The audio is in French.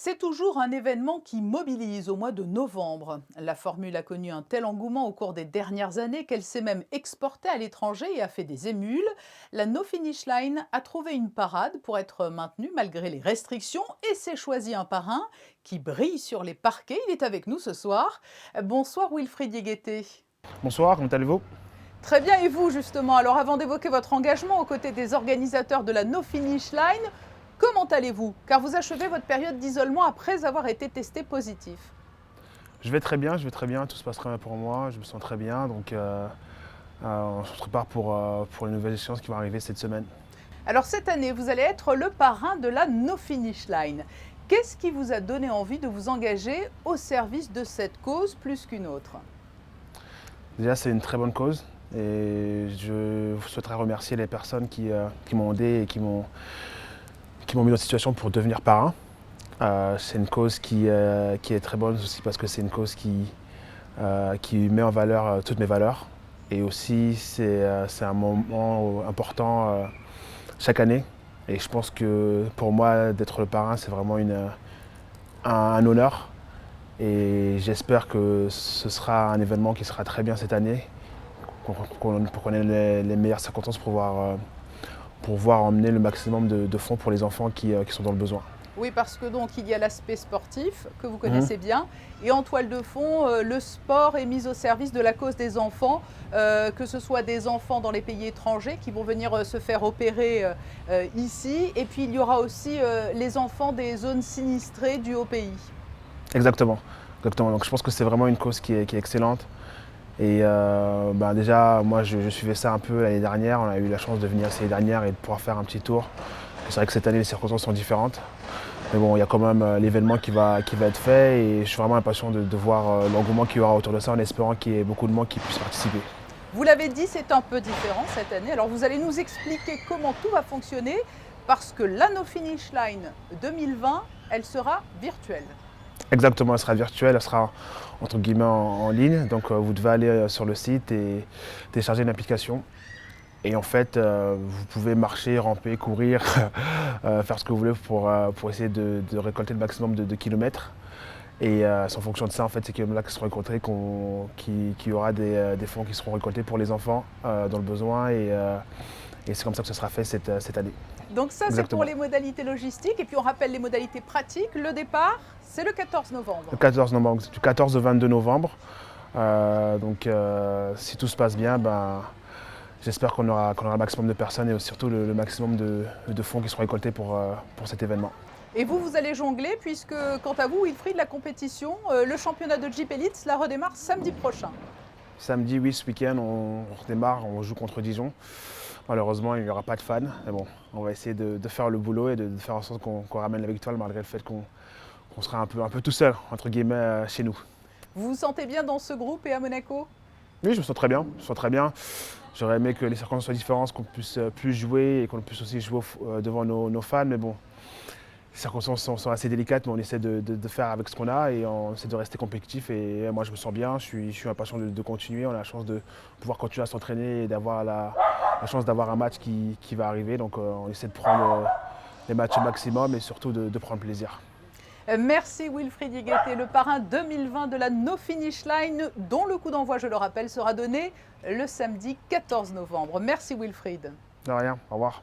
C'est toujours un événement qui mobilise au mois de novembre. La formule a connu un tel engouement au cours des dernières années qu'elle s'est même exportée à l'étranger et a fait des émules. La No Finish Line a trouvé une parade pour être maintenue malgré les restrictions et s'est choisi un parrain qui brille sur les parquets. Il est avec nous ce soir. Bonsoir Wilfried Yegueté. Bonsoir, comment allez-vous? Très bien, et vous justement? Alors avant d'évoquer votre engagement aux côtés des organisateurs de la No Finish Line, comment allez-vous? Car vous achevez votre période d'isolement après avoir été testé positif. Je vais très bien, tout se passe très bien pour moi, je me sens très bien, donc on se prépare pour les nouvelles échéances qui vont arriver cette semaine. Alors cette année, vous allez être le parrain de la No Finish Line. Qu'est-ce qui vous a donné envie de vous engager au service de cette cause plus qu'une autre? Déjà, c'est une très bonne cause et je souhaiterais remercier les personnes qui m'ont aidé et qui m'ont mis dans cette situation pour devenir parrain. C'est une cause qui est très bonne aussi parce que c'est une cause qui met en valeur toutes mes valeurs. Et aussi, c'est un moment important chaque année. Et je pense que pour moi, d'être le parrain, c'est vraiment un honneur. Et j'espère que ce sera un événement qui sera très bien cette année, pour qu'on ait les meilleures circonstances pour pouvoir emmener le maximum de fonds pour les enfants qui sont dans le besoin. Oui, parce que donc il y a l'aspect sportif que vous Mhm. connaissez bien, et en toile de fond, le sport est mis au service de la cause des enfants, que ce soit des enfants dans les pays étrangers qui vont venir se faire opérer ici, et puis il y aura aussi les enfants des zones sinistrées dues au pays. Exactement, exactement. Donc je pense que c'est vraiment une cause qui est excellente. Et déjà, moi je suivais ça un peu l'année dernière. On a eu la chance de venir l'année dernière et de pouvoir faire un petit tour. C'est vrai que cette année les circonstances sont différentes. Mais bon, il y a quand même l'événement qui va être fait et je suis vraiment impatient de voir l'engouement qu'il y aura autour de ça en espérant qu'il y ait beaucoup de monde qui puisse participer. Vous l'avez dit, c'est un peu différent cette année. Alors vous allez nous expliquer comment tout va fonctionner, parce que la No Finish Line 2020, elle sera virtuelle. Exactement, elle sera virtuelle, elle sera entre guillemets en ligne. Donc vous devez aller sur le site et télécharger une application. Et en fait, vous pouvez marcher, ramper, courir, faire ce que vous voulez pour essayer de récolter le maximum de kilomètres. Et c'est en fonction de ça, en fait, ces kilomètres-là qui seront récoltés, qu'il y aura des fonds qui seront récoltés pour les enfants dans le besoin. Et c'est comme ça que ce sera fait cette année. Donc ça, c'est pour Exactement. les modalités logistiques. Et puis on rappelle les modalités pratiques. Le départ, c'est le 14 novembre. Le 14 novembre, du 14 au 22 novembre. Si tout se passe bien, j'espère qu'on aura le maximum de personnes et surtout le maximum de fonds qui seront récoltés pour cet événement. Et vous, vous allez jongler, puisque quant à vous, Wilfried, la compétition, le championnat de Jeep Elite, cela redémarre samedi prochain. Samedi, oui, ce week-end, on redémarre, on joue contre Dijon. Malheureusement, il n'y aura pas de fans. Mais bon, on va essayer de faire le boulot et de faire en sorte qu'on ramène la victoire malgré le fait qu'on sera un peu tout seul, entre guillemets, chez nous. Vous vous sentez bien dans ce groupe et à Monaco? Oui, je me sens très bien. Je me sens très bien. J'aurais aimé que les circonstances soient différentes, qu'on puisse plus jouer et qu'on puisse aussi jouer devant nos fans. Mais bon, les circonstances sont assez délicates, mais on essaie de faire avec ce qu'on a et on essaie de rester compétitif. Et moi, je me sens bien. Je suis impatient de continuer. On a la chance de pouvoir continuer à s'entraîner et d'avoir la chance d'avoir un match qui va arriver. Donc, on essaie de prendre les matchs au maximum et surtout de prendre plaisir. Merci Wilfried Yegueté, le parrain 2020 de la No Finish Line, dont le coup d'envoi, je le rappelle, sera donné le samedi 14 novembre. Merci Wilfried. De rien. Au revoir.